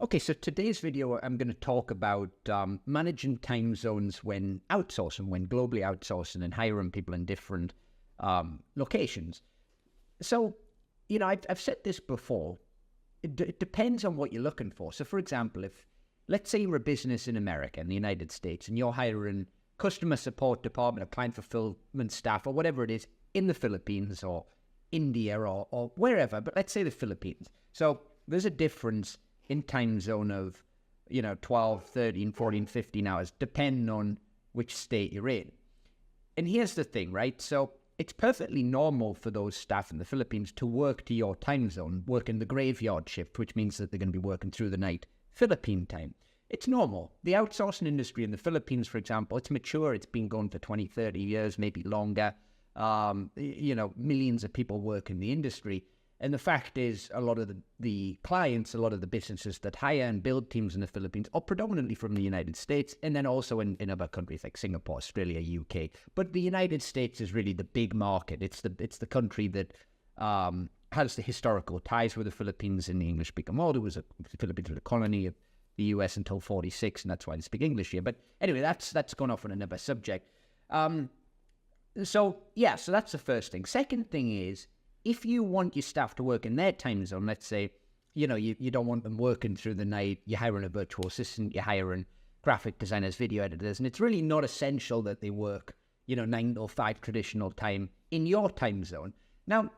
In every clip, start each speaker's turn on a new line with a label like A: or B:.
A: Okay, so today's video, I'm going to talk about managing time zones when outsourcing, when globally outsourcing and hiring people in different locations. So, I've said this before. It depends on what you're looking for. So, for example, if let's say you're a business in America, in the United States, and you're hiring customer support department or client fulfillment staff or whatever it is in the Philippines or India or wherever, but let's say the Philippines. So there's a difference in time zone of, 12, 13, 14, 15 hours, depending on which state you're in. And here's the thing, right? So it's perfectly normal for those staff in the Philippines to work to your time zone, work in the graveyard shift, which means that they're going to be working through the night, Philippine time. It's normal. The outsourcing industry in the Philippines, for example, it's mature. It's been going for 20, 30 years, maybe longer. Millions of people work in the industry. And the fact is, a lot of the clients, a lot of the businesses that hire and build teams in the Philippines are predominantly from the United States, and then also in other countries like Singapore, Australia, UK. But the United States is really the big market. It's the country that has the historical ties with the Philippines in the English-speaking world. The Philippines was a colony of the US until 46, and that's why they speak English here. But anyway, that's gone off on another subject. So that's the first thing. Second thing is, if you want your staff to work in their time zone, let's say, you don't want them working through the night, you're hiring a virtual assistant, you're hiring graphic designers, video editors, and it's really not essential that they work, 9 to 5 traditional time in your time zone. Now,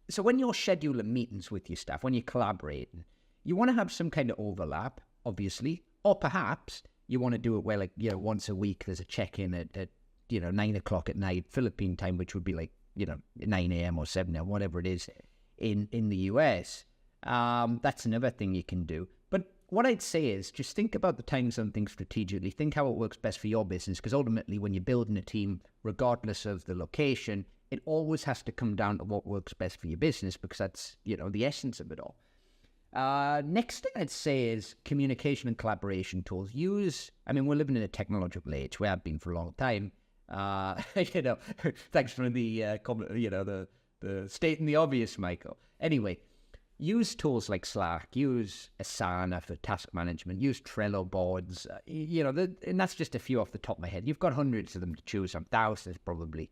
A: so when you're scheduling meetings with your staff, when you're collaborating, you want to have some kind of overlap, obviously, or perhaps you want to do it where, once a week there's a check-in at 9 o'clock at night, Philippine time, which would be 9 a.m. or 7 a.m., whatever it is in the US. That's another thing you can do. But what I'd say is just think about the time zone thing strategically. Think how it works best for your business, because ultimately when you're building a team, regardless of the location, it always has to come down to what works best for your business, because that's, the essence of it all. Next thing I'd say is communication and collaboration tools. We're living in a technological age. We have been for a long time. Thanks for the comment, the stating the obvious, Michael. Anyway, use tools like Slack, use Asana for task management, use Trello boards, and that's just a few off the top of my head. You've got hundreds of them to choose from, thousands probably.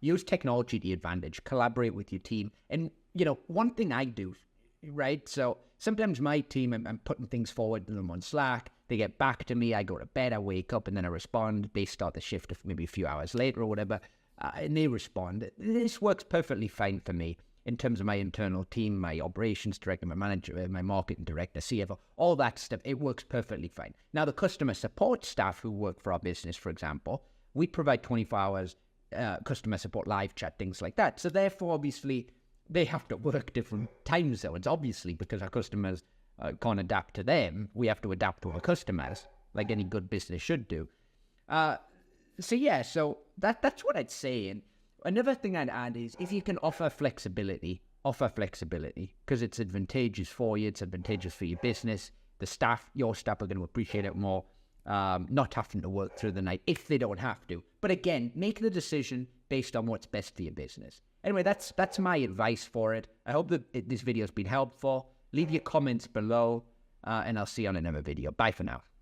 A: Use technology to your advantage, collaborate with your team. And, one thing I do, right? So sometimes my team, I'm putting things forward to them on Slack. They get back to me, I go to bed, I wake up, and then I respond. They start the shift maybe a few hours later or whatever, and they respond. This works perfectly fine for me in terms of my internal team, my operations director, my manager, my marketing director, CFO, all that stuff. It works perfectly fine. Now, the customer support staff who work for our business, for example, we provide 24 hours customer support, live chat, things like that. So therefore, obviously, they have to work different time zones, obviously, because our customers can't adapt to them. We have to adapt to our customers, like any good business should do. So that's what I'd say. And another thing I'd add is if you can offer flexibility, because it's advantageous for you, it's advantageous for your business. Your staff are going to appreciate it more, not having to work through the night if they don't have to. But again, make the decision based on what's best for your business. Anyway, that's my advice for it. I hope that this video has been helpful. Leave your comments below, and I'll see you on another video. Bye for now.